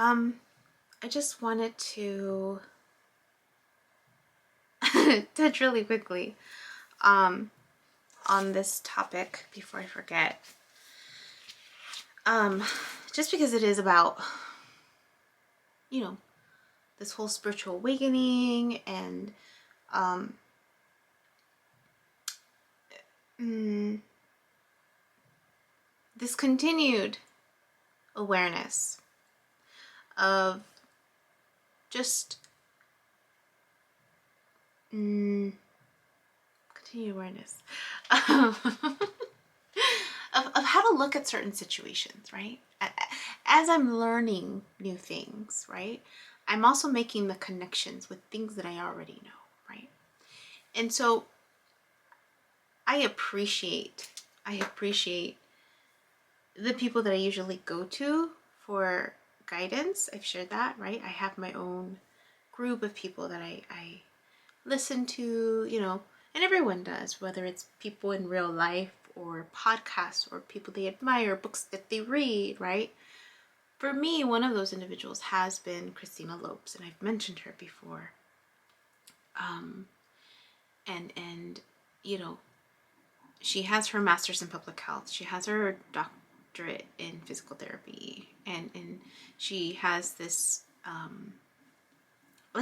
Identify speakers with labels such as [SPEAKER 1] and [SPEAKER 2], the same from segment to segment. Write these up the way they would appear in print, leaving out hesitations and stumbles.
[SPEAKER 1] I just wanted to touch really quickly on this topic before I forget. Just because it is about, this whole spiritual awakening and this continued awareness of just continued awareness of how to look at certain situations, right? As I'm learning new things, right? I'm also making the connections with things that I already know, right? And so I appreciate the people that I usually go to for guidance. I've shared that, right? I have my own group of people that I listen to, and everyone does, whether it's people in real life or podcasts or people they admire, books that they read, right? For me, one of those individuals has been Christina Lopes, and I've mentioned her before. And she has her master's in public health. She has her doctorate in physical therapy, and she has this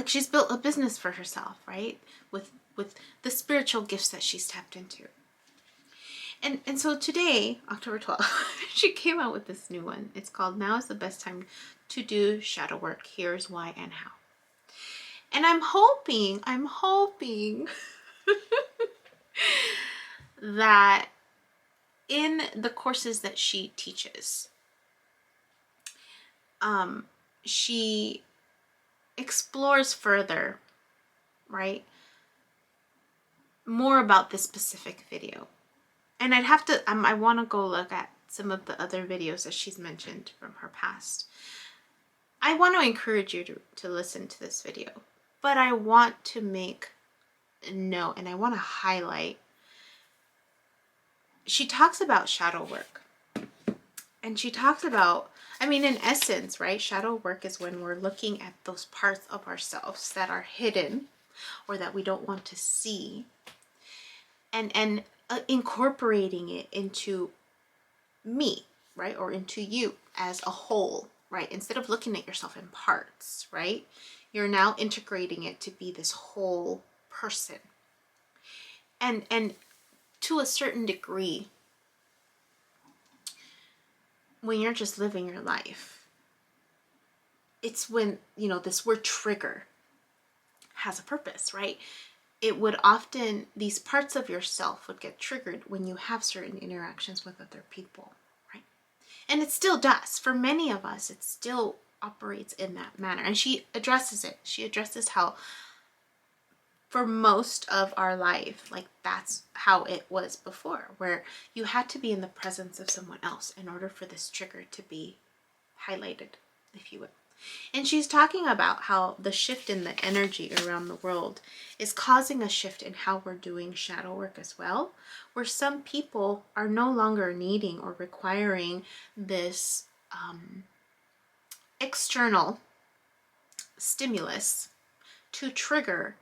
[SPEAKER 1] she's built a business for herself, right? With the spiritual gifts that she's tapped into. And so today, October 12th, she came out with this new one. It's called Now is the Best Time to Do Shadow Work. Here's Why and How. And I'm hoping that in the courses that she teaches, she explores further, right? More about this specific video. And I'd have to, I want to go look at some of the other videos that she's mentioned from her past. I want to encourage you to listen to this video, but I want to make a note and I want to highlight. She talks about shadow work. And she talks about, in essence, right? Shadow work is when we're looking at those parts of ourselves that are hidden or that we don't want to see, and incorporating it into me, right? Or into you as a whole, right? Instead of looking at yourself in parts, right? You're now integrating it to be this whole person. And to a certain degree, when you're just living your life, it's when, this word trigger has a purpose, right? It would often, these parts of yourself would get triggered when you have certain interactions with other people, right? And it still does. For many of us, it still operates in that manner. And she addresses it. She addresses how for most of our life, that's how it was before, where you had to be in the presence of someone else in order for this trigger to be highlighted, if you will. And she's talking about how the shift in the energy around the world is causing a shift in how we're doing shadow work as well, where some people are no longer needing or requiring this external stimulus to trigger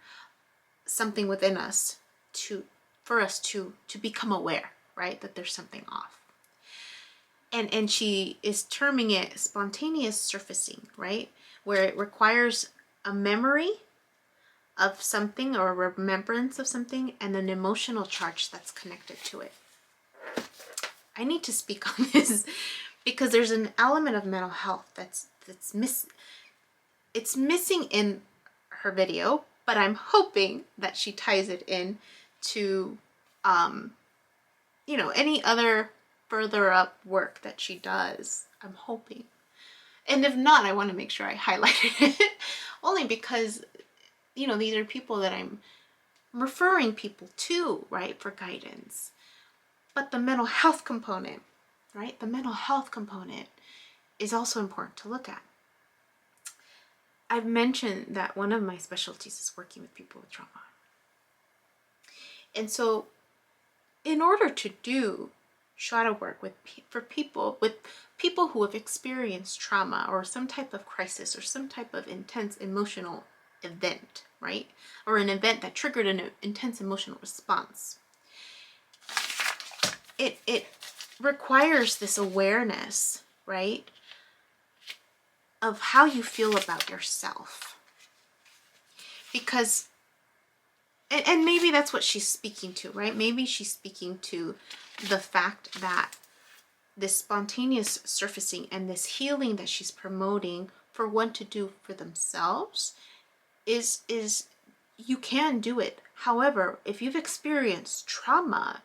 [SPEAKER 1] something within us for us to become aware, right, that there's something off. And she is terming it spontaneous surfacing, right? Where it requires a memory of something or a remembrance of something and an emotional charge that's connected to it. I need to speak on this because there's an element of mental health that's it's missing in her video, but I'm hoping that she ties it in to any other further up work that she does. I'm hoping. And if not, I want to make sure I highlighted it only because, these are people that I'm referring people to, right, for guidance. But the mental health component, right, the mental health component is also important to look at. I've mentioned that one of my specialties is working with people with trauma. And so in order to do shadow work for people who have experienced trauma or some type of crisis or some type of intense emotional event, right? Or an event that triggered an intense emotional response. It requires this awareness, right, of how you feel about yourself. Because, and maybe that's what she's speaking to, right? Maybe she's speaking to the fact that this spontaneous surfacing and this healing that she's promoting for one to do for themselves is you can do it. However, if you've experienced trauma,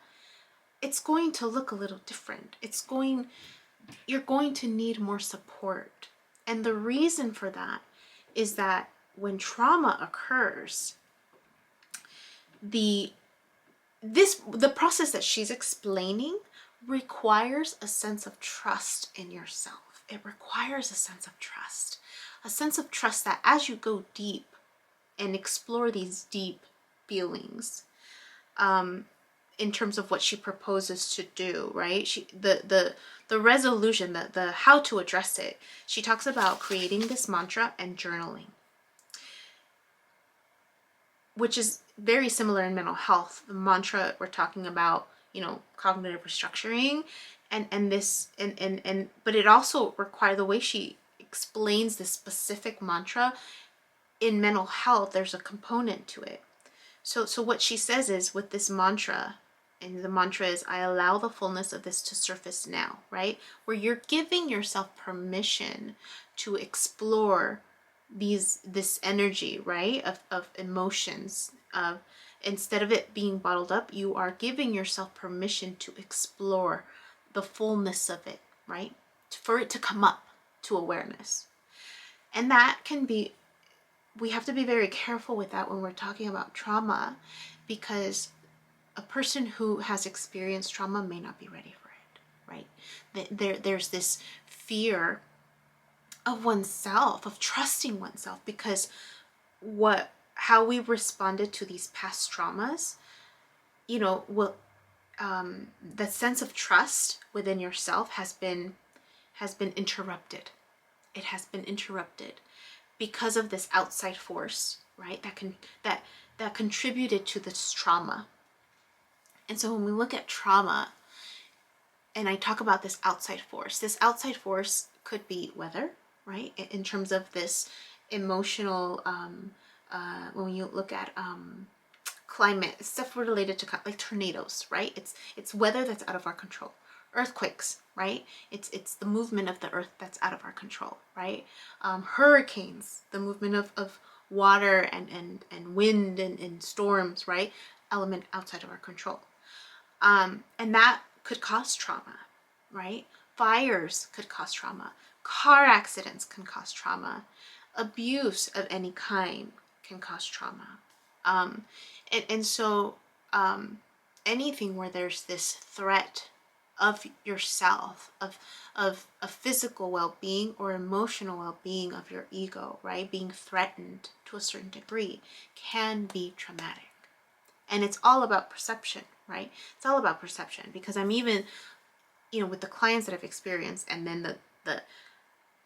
[SPEAKER 1] it's going to look a little different. You're going to need more support. And the reason for that is that when trauma occurs, the process that she's explaining requires a sense of trust in yourself. It requires a sense of trust that as you go deep and explore these deep feelings, in terms of what she proposes to do, right? The resolution, the how to address it. She talks about creating this mantra and journaling, which is very similar in mental health. The mantra, we're talking about, cognitive restructuring but it also requires, the way she explains this specific mantra in mental health, there's a component to it. So what she says is, with this mantra, and the mantra is, I allow the fullness of this to surface now, right? Where you're giving yourself permission to explore this energy, right? Of emotions. Instead of it being bottled up, you are giving yourself permission to explore the fullness of it, right? For it to come up to awareness. And that can be, we have to be very careful with that when we're talking about trauma, because a person who has experienced trauma may not be ready for it, right? There's this fear of oneself, of trusting oneself, because how we responded to these past traumas, that sense of trust within yourself has been interrupted. It has been interrupted because of this outside force, right? That contributed to this trauma. And so when we look at trauma, and I talk about this outside force could be weather, right? In terms of this emotional, when you look at climate, stuff related to like tornadoes, right? It's weather that's out of our control. Earthquakes, right? It's the movement of the earth that's out of our control, right? Hurricanes, the movement of water and wind and storms, right? Element outside of our control. And that could cause trauma, right? Fires could cause trauma. Car accidents can cause trauma. Abuse of any kind can cause trauma. So anything where there's this threat of yourself, of physical well-being or emotional well-being of your ego, right? Being threatened to a certain degree can be traumatic. And it's all about perception, right? It's all about perception, because I'm even, with the clients that I've experienced, and then the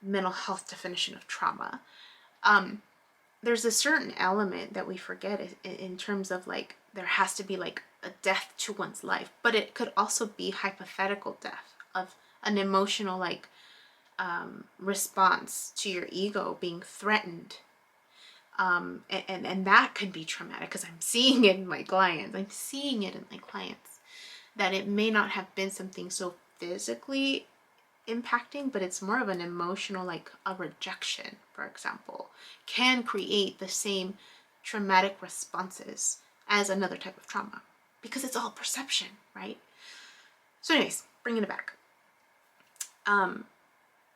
[SPEAKER 1] mental health definition of trauma, there's a certain element that we forget in terms of like, there has to be like a death to one's life, but it could also be hypothetical death of an emotional like response to your ego being threatened. And that could be traumatic, because I'm seeing it in my clients. That it may not have been something so physically impacting, but it's more of an emotional, like a rejection, for example, can create the same traumatic responses as another type of trauma, because it's all perception, right? So anyways, bringing it back.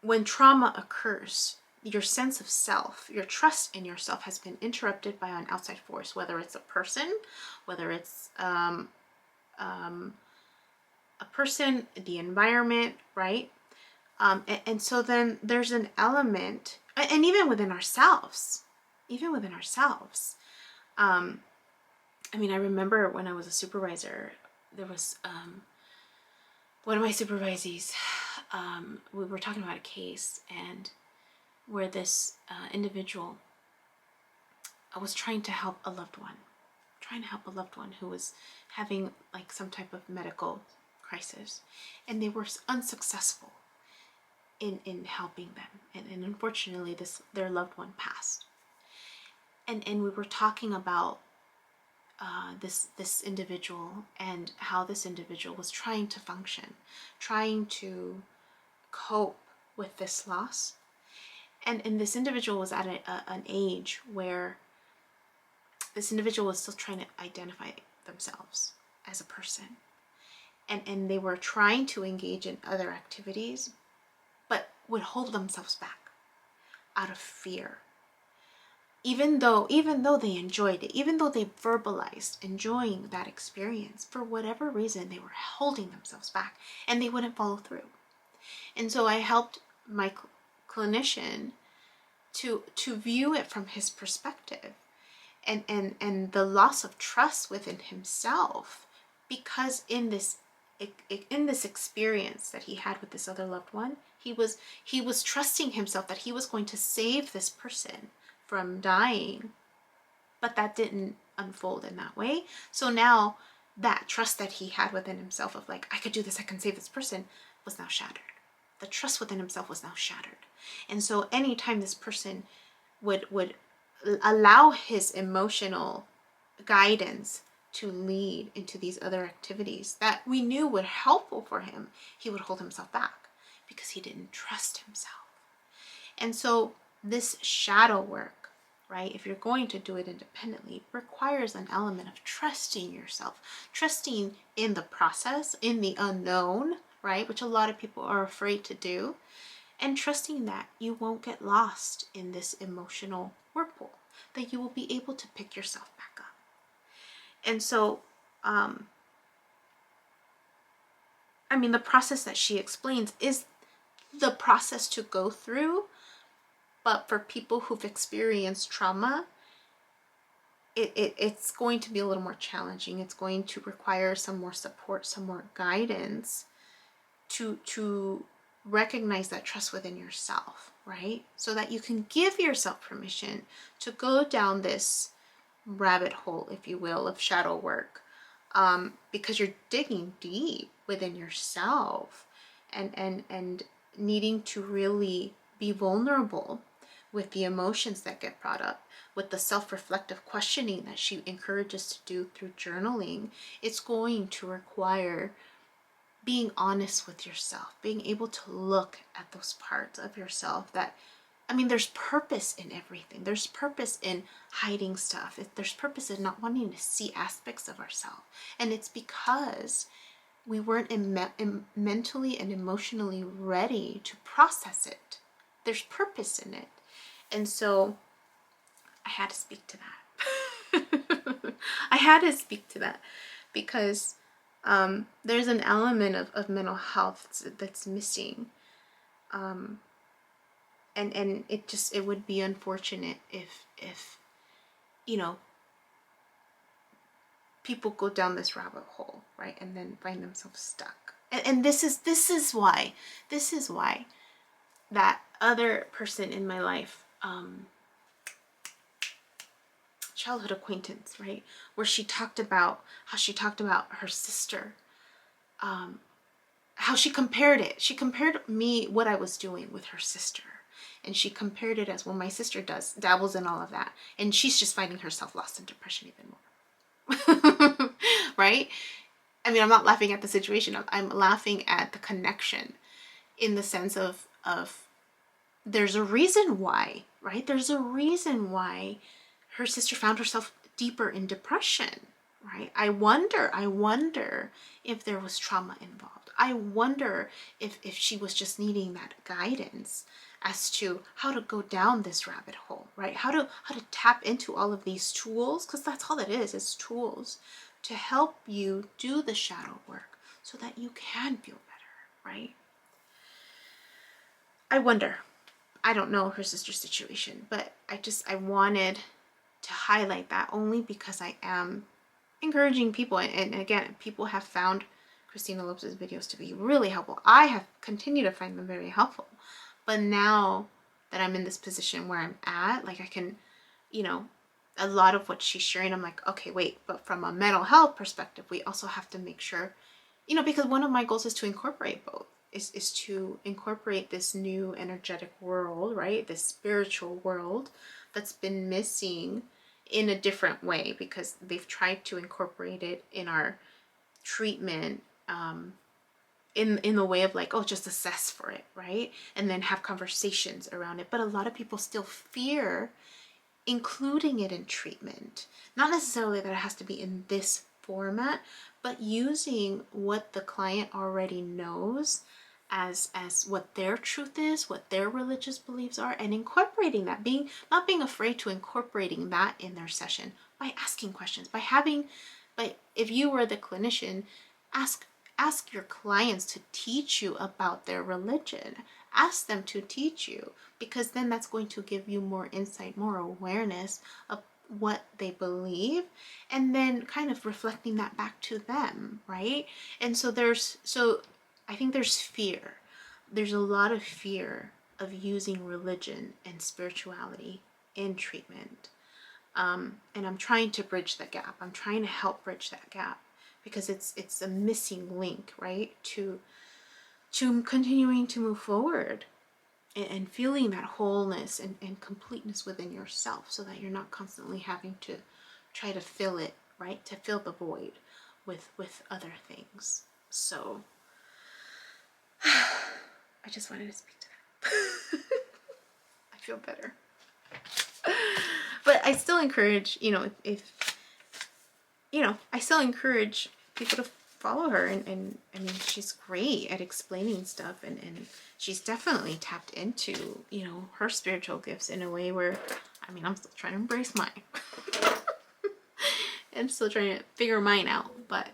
[SPEAKER 1] When trauma occurs, your sense of self, your trust in yourself has been interrupted by an outside force, whether it's a person, whether it's a person, the environment, right? And so then there's an element, and even within ourselves, I remember when I was a supervisor, there was one of my supervisees, we were talking about a case and where this individual was trying to help a loved one, who was having like some type of medical crisis, and they were unsuccessful in helping them, and unfortunately their loved one passed, and we were talking about this individual and how this individual was trying to function, trying to cope with this loss, and this individual was at an age where this individual was still trying to identify themselves as a person, and they were trying to engage in other activities, but would hold themselves back out of fear. Even though they enjoyed it, even though they verbalized enjoying that experience, for whatever reason, they were holding themselves back and they wouldn't follow through. And so I helped my clinician to view it from his perspective, and the loss of trust within himself, because in this experience that he had with this other loved one, he was trusting himself that he was going to save this person from dying, but that didn't unfold in that way. So now that trust that he had within himself of like, I could do this, I can save this person, was now shattered. The trust within himself was now shattered. And so anytime this person would allow his emotional guidance to lead into these other activities that we knew were helpful for him, he would hold himself back because he didn't trust himself. And so this shadow work, right, if you're going to do it independently, requires an element of trusting yourself, trusting in the process, in the unknown, right, which a lot of people are afraid to do, and trusting that you won't get lost in this emotional whirlpool, that you will be able to pick yourself back up. And so, the process that she explains is the process to go through, but for people who've experienced trauma, it's going to be a little more challenging. It's going to require some more support, some more guidance to recognize that trust within yourself, right? So that you can give yourself permission to go down this rabbit hole, if you will, of shadow work, because you're digging deep within yourself and needing to really be vulnerable with the emotions that get brought up, with the self-reflective questioning that she encourages to do through journaling. It's going to require being honest with yourself, being able to look at those parts of yourself that, there's purpose in everything. There's purpose in hiding stuff. There's purpose in not wanting to see aspects of ourselves. And it's because we weren't mentally and emotionally ready to process it. There's purpose in it. And so I had to speak to that. I had to speak to that because there's an element of mental health that's missing. And it would be unfortunate if people go down this rabbit hole, right, and then find themselves stuck. And this is why that other person in my life, childhood acquaintance, right, where she talked about her sister, how she compared it. She compared me, what I was doing, with her sister. And she compared it as, well, my sister dabbles in all of that. And she's just finding herself lost in depression even more. Right? I'm not laughing at the situation. I'm laughing at the connection, in the sense of there's a reason why, right? There's a reason why her sister found herself deeper in depression, right? I wonder if there was trauma involved. I wonder if she was just needing that guidance as to how to go down this rabbit hole, right? How to tap into all of these tools, because that's all it is tools to help you do the shadow work so that you can feel better, right? I wonder. I don't know her sister's situation, but I wanted to highlight that only because I am encouraging people, and again, people have found Christina Lopes' videos to be really helpful. I have continued to find them very helpful. But now that I'm in this position where I'm at, like I can, you know, a lot of what she's sharing, I'm like, okay, wait, but from a mental health perspective, we also have to make sure, you know, because one of my goals is to incorporate both, is to incorporate this new energetic world, right? This spiritual world that's been missing in a different way, because they've tried to incorporate it in our treatment, in the way of like, oh, just assess for it, right? And then have conversations around it. But a lot of people still fear including it in treatment. Not necessarily that it has to be in this format, but using what the client already knows as what their truth is, what their religious beliefs are, and incorporating that, not being afraid to incorporating that in their session by asking questions, by if you were the clinician, ask your clients to teach you about their religion. Ask them to teach you, because then that's going to give you more insight, more awareness of what they believe, and then kind of reflecting that back to them, right? And so I think there's fear. There's a lot of fear of using religion and spirituality in treatment. And I'm trying to bridge that gap. I'm trying to help bridge that gap, because it's a missing link, right? To continuing to move forward and feeling that wholeness and completeness within yourself, so that you're not constantly having to try to fill it, right? To fill the void with other things. So I just wanted to speak to that. I feel better. But I still encourage, I still encourage people to follow her, and I mean, she's great at explaining stuff, and she's definitely tapped into, her spiritual gifts in a way where, I mean, I'm still trying to embrace mine. I'm still trying to figure mine out, but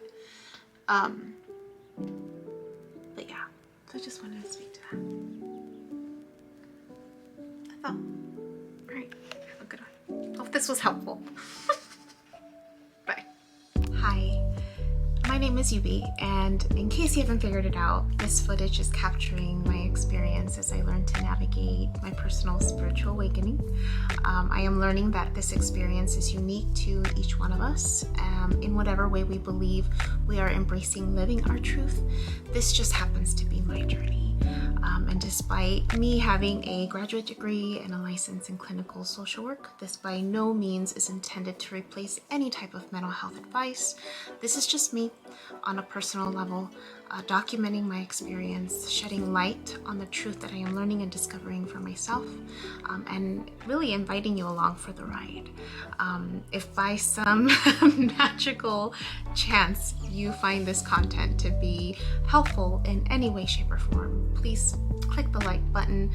[SPEAKER 1] yeah, so I just wanted to speak to that. That's all. All right, have a good one. Hope this was helpful. Bye. Hi. My name is Yubi, and in case you haven't figured it out, this footage is capturing my experience as I learn to navigate my personal spiritual awakening. I am learning that this experience is unique to each one of us, in whatever way we believe we are embracing living our truth. This just happens to be my journey. And despite me having a graduate degree and a license in clinical social work, this by no means is intended to replace any type of mental health advice. This is just me on a personal level, documenting my experience, shedding light on the truth that I am learning and discovering for myself, and really inviting you along for the ride. If by some magical chance you find this content to be helpful in any way, shape, or form, please click the like button,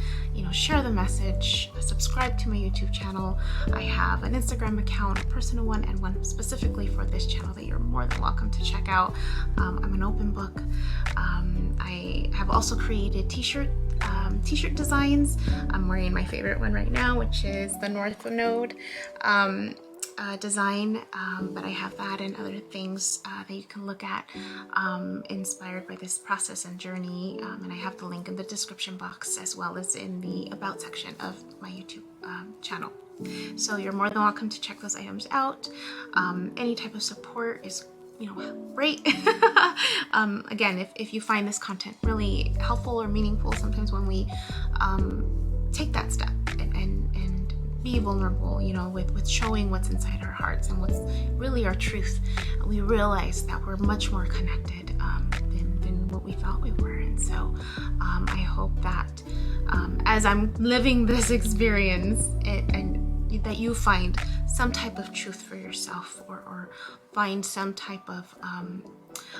[SPEAKER 1] share the message, subscribe to my YouTube channel. I have an Instagram account, a personal one, and one specifically for this channel that you're more than welcome to check out. I'm an open book. I have also created t-shirt designs. I'm wearing my favorite one right now, which is the North Node design, but I have that and other things that you can look at, inspired by this process and journey, and I have the link in the description box as well as in the about section of my YouTube channel. So you're more than welcome to check those items out. Any type of support is great. Again, if you find this content really helpful or meaningful, sometimes when we take that step and be vulnerable, with showing what's inside our hearts and what's really our truth, we realize that we're much more connected than what we thought we were. And so I hope that as I'm living this experience, and that you find some type of truth for yourself, or find some type of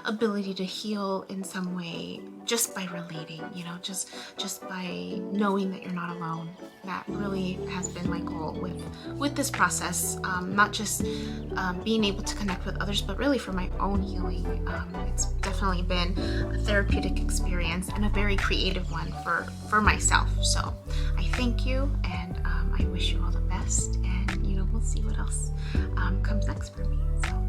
[SPEAKER 1] ability to heal in some way, just by relating, just by knowing that you're not alone. That really has been my goal with this process, not just being able to connect with others, but really for my own healing. It's definitely been a therapeutic experience and a very creative one for myself. So I thank you, and I wish you all the best, and we'll see what else comes next for me. So